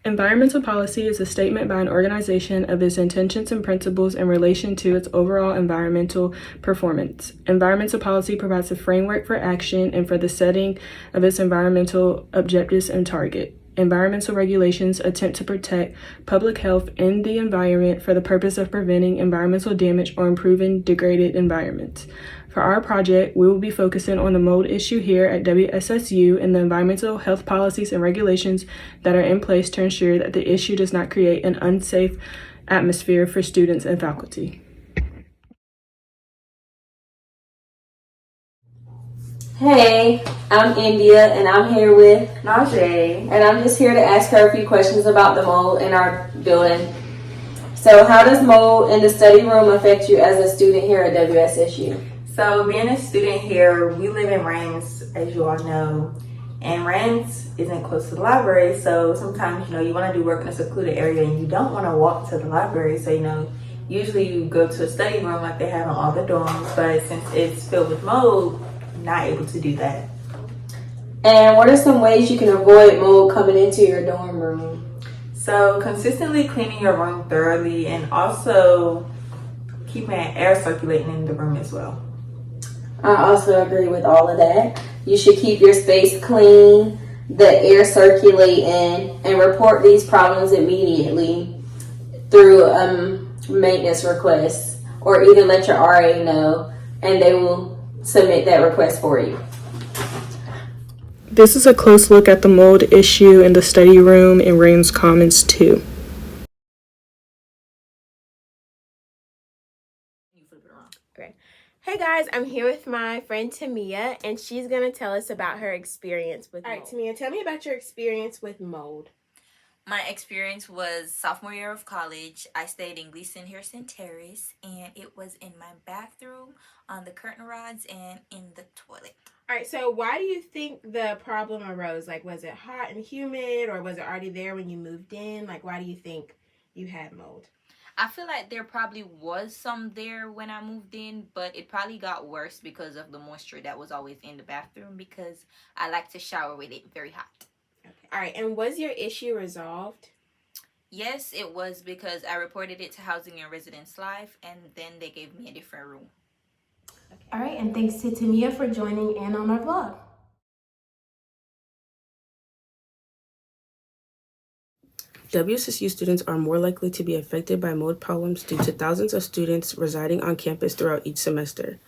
Environmental policy is a statement by an organization of its intentions and principles in relation to its overall environmental performance. Environmental policy provides a framework for action and for the setting of its environmental objectives and target. Environmental regulations attempt to protect public health and the environment for the purpose of preventing environmental damage or improving degraded environments. For our project, we will be focusing on the mold issue here at WSSU and the environmental health policies and regulations that are in place to ensure that the issue does not create an unsafe atmosphere for students and faculty. Hey, I'm India and I'm here with Najee. And I'm just here to ask her a few questions about the mold in our building. So how does mold in the study room affect you as a student here at WSSU? So being a student here, we live in Rains, as you all know, and Rains isn't close to the library. So sometimes, you want to do work in a secluded area and you don't want to walk to the library. So, usually you go to a study room like they have in all the dorms, but since it's filled with mold, you're not able to do that. And what are some ways you can avoid mold coming into your dorm room? So consistently cleaning your room thoroughly and also keeping air circulating in the room as well. I also agree with all of that. You should keep your space clean, the air circulating, and report these problems immediately through maintenance requests, or either let your RA know and they will submit that request for you. This is a close look at the mold issue in the study room in Rains Commons 2. Okay. Hey guys, I'm here with my friend Tamia, and she's going to tell us about her experience with mold. All right, Tamia, tell me about your experience with mold. My experience was sophomore year of college. I stayed in Gleason Harrison Terrace, and it was in my bathroom, on the curtain rods, and in the toilet. All right, so why do you think the problem arose? Like, was it hot and humid, or was it already there when you moved in? Like, why do you think you had mold? I feel like there probably was some there when I moved in, but it probably got worse because of the moisture that was always in the bathroom, because I like to shower with it very hot. Okay. All right, and was your issue resolved? Yes, it was, because I reported it to Housing and Residence Life, and then they gave me a different room. Okay. All right, and thanks to Tamia for joining in on our vlog. WSSU students are more likely to be affected by mold problems due to thousands of students residing on campus throughout each semester.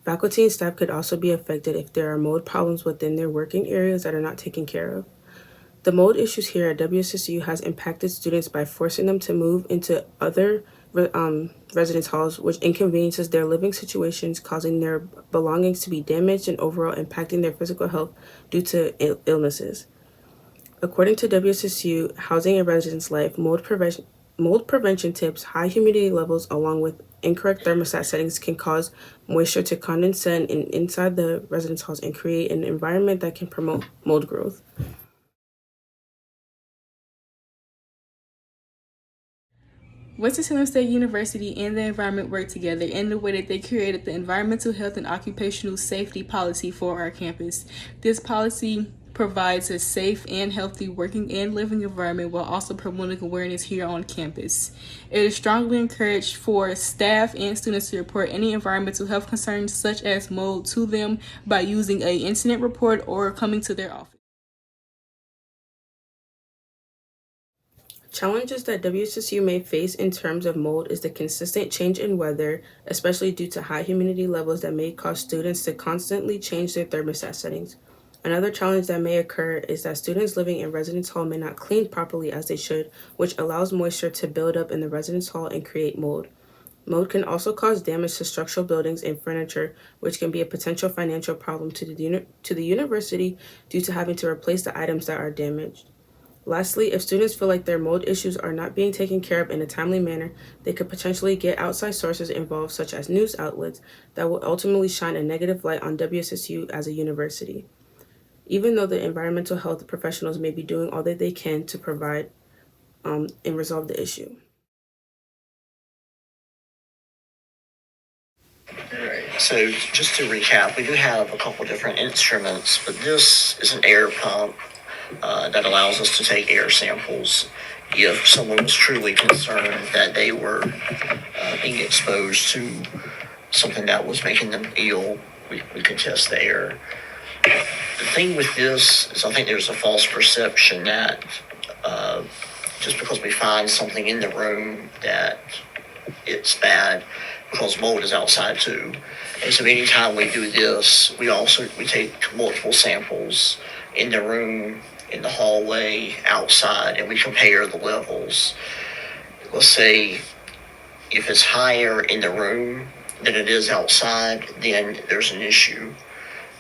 Faculty and staff could also be affected if there are mold problems within their working areas that are not taken care of. The mold issues here at WSSU has impacted students by forcing them to move into other residence halls, which inconveniences their living situations, causing their belongings to be damaged and overall impacting their physical health due to illnesses. According to WSSU Housing and Residence Life, mold prevention tips, high humidity levels, along with incorrect thermostat settings can cause moisture to condensate inside the residence halls and create an environment that can promote mold growth. Winston-Salem State University and the environment work together in the way that they created the Environmental Health and Occupational Safety Policy for our campus. This policy provides a safe and healthy working and living environment while also promoting awareness here on campus. It is strongly encouraged for staff and students to report any environmental health concerns such as mold to them by using an incident report or coming to their office. Challenges that WSSU may face in terms of mold is the consistent change in weather, especially due to high humidity levels that may cause students to constantly change their thermostat settings. Another challenge that may occur is that students living in residence hall may not clean properly as they should, which allows moisture to build up in the residence hall and create mold. Mold can also cause damage to structural buildings and furniture, which can be a potential financial problem to the university due to having to replace the items that are damaged. Lastly, if students feel like their mold issues are not being taken care of in a timely manner, they could potentially get outside sources involved, such as news outlets, that will ultimately shine a negative light on WSSU as a university. Even though the environmental health professionals may be doing all that they can to provide and resolve the issue. Alright, so just to recap, we do have a couple different instruments, but this is an air pump. that allows us to take air samples if someone was truly concerned that they were being exposed to something that was making them ill. We could test the air. The thing with this is I think there's a false perception that just because we find something in the room that it's bad, because mold is outside too. And so anytime we do this, we take multiple samples in the room, in the hallway, outside, and we compare the levels. Let's say if it's higher in the room than it is outside, then there's an issue.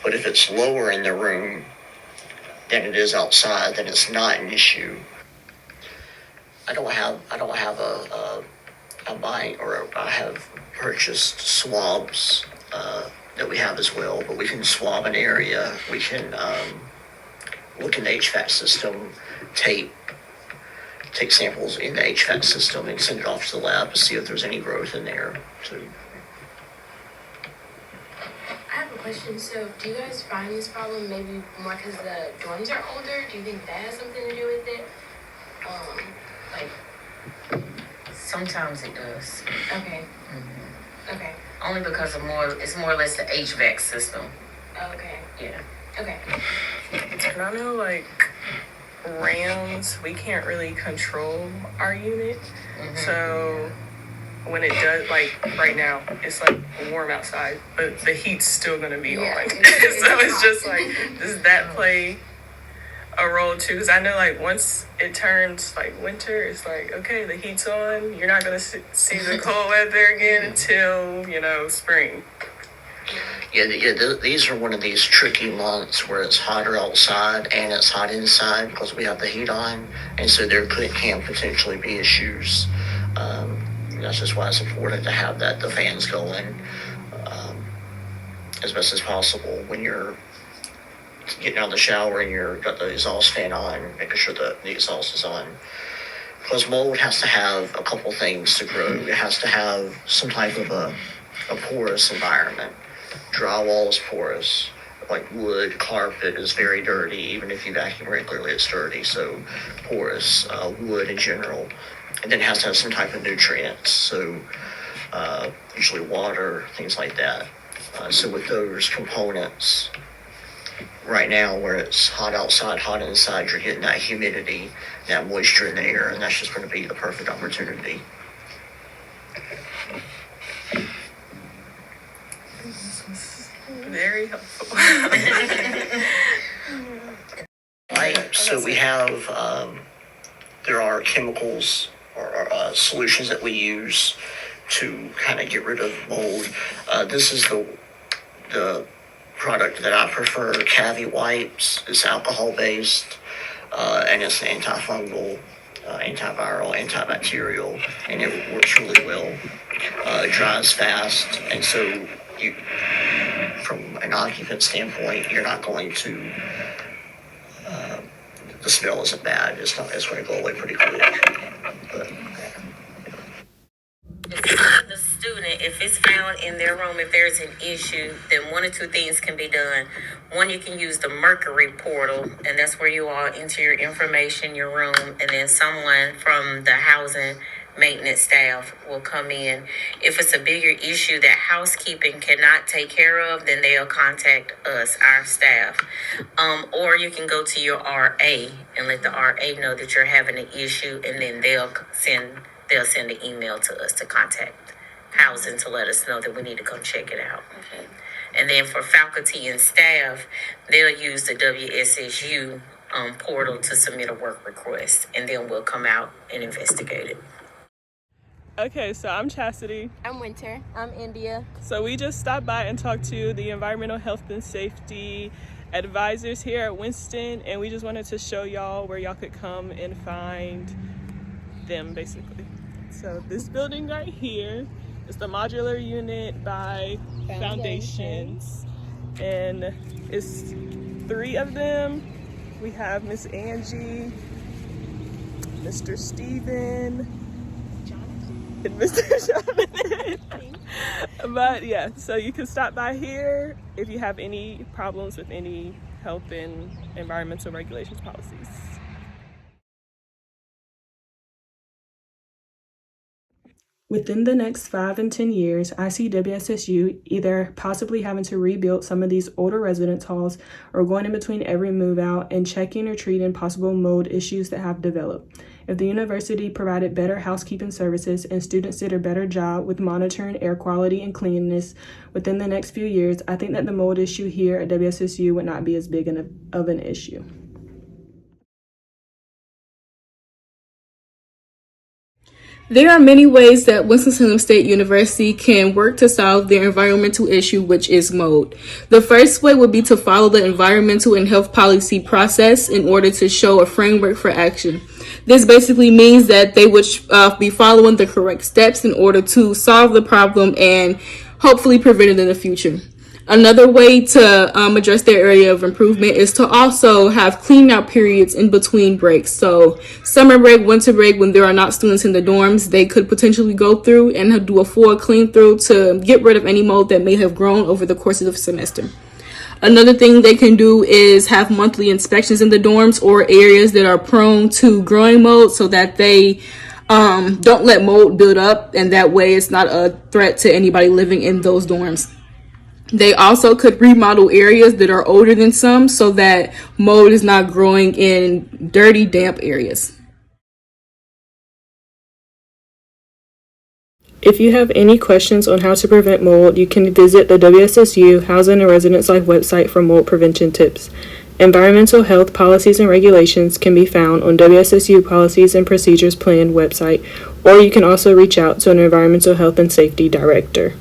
But if it's lower in the room than it is outside, then it's not an issue. I don't have a bite, or I have purchased swabs that we have as well, but we can swab an area. We can look in the HVAC system, take samples in the HVAC system and send it off to the lab to see if there's any growth in there too. I have a question. So, do you guys find this problem maybe more because the dorms are older? Do you think that has something to do with it? Sometimes it does. Okay. Okay. Only because it's more or less the HVAC system. Okay. Yeah. Okay. And I know, like, RAMs, we can't really control our unit. So when it does, like, right now, it's, like, warm outside, but the heat's still going to be on. So it's just, like, does that play a role, too? Because I know, like, once it turns, like, winter, it's like, okay, the heat's on. You're not going to see the cold weather again until, spring. Yeah, these are one of these tricky months where it's hotter outside and it's hot inside because we have the heat on, and so there can potentially be issues. That's just why it's important to have the fans going as best as possible when you're getting out of the shower and you've got the exhaust fan on, making sure that the exhaust is on. Because mold has to have a couple things to grow. It has to have some type of a porous environment. Drywall is porous, like wood, carpet is very dirty. Even if you vacuum regularly, it's dirty. So porous, wood in general. And then it has to have some type of nutrients. So usually water, things like that. So with those components, right now where it's hot outside, hot inside, you're getting that humidity, that moisture in the air, and that's just going to be the perfect opportunity. Very helpful. So we have, there are chemicals or solutions that we use to kind of get rid of mold. This is the product that I prefer, Cavi Wipes. It's alcohol-based, and it's antifungal, antiviral, antibacterial, and it works really well. It dries fast, and so from an occupant standpoint, you're not going to, the smell isn't bad. It's going to go away pretty quick. But, The student, if it's found in their room, if there's an issue, then one or two things can be done. One, you can use the Mercury portal, and that's where you all enter your information, your room, and then someone from the housing maintenance staff will come in. If it's a bigger issue that housekeeping cannot take care of, then they'll contact us, our staff. Or you can go to your RA and let the RA know that you're having an issue, and then they'll send an email to us to contact housing to let us know that we need to come check it out. Okay. And then for faculty and staff, they'll use the WSSU portal to submit a work request, and then we'll come out and investigate it. Okay, so I'm Chastity. I'm Winter. I'm India. So we just stopped by and talked to the environmental health and safety advisors here at Winston, and we just wanted to show y'all where y'all could come and find them, basically. So this building right here is the modular unit by Foundations, and it's 3 of them. We have Miss Angie, Mr. Steven, and Mr. Jonathan. But yeah, so you can stop by here if you have any problems with any health and environmental regulations policies. Within the next 5 and 10 years, I see WSSU either possibly having to rebuild some of these older residence halls or going in between every move out and checking or treating possible mold issues that have developed. If the university provided better housekeeping services and students did a better job with monitoring air quality and cleanliness within the next few years, I think that the mold issue here at WSSU would not be as big of an issue. There are many ways that Winston-Salem State University can work to solve their environmental issue, which is mold. The first way would be to follow the environmental and health policy process in order to show a framework for action. This basically means that they would be following the correct steps in order to solve the problem and hopefully prevent it in the future. Another way to address their area of improvement is to also have clean out periods in between breaks. So summer break, winter break, when there are not students in the dorms, they could potentially go through and do a full clean through to get rid of any mold that may have grown over the course of the semester. Another thing they can do is have monthly inspections in the dorms or areas that are prone to growing mold so that they don't let mold build up, and that way it's not a threat to anybody living in those dorms. They also could remodel areas that are older than some so that mold is not growing in dirty, damp areas. If you have any questions on how to prevent mold, you can visit the WSSU Housing and Residence Life website for mold prevention tips. Environmental health policies and regulations can be found on WSSU Policies and Procedures Plan website, or you can also reach out to an environmental health and safety director.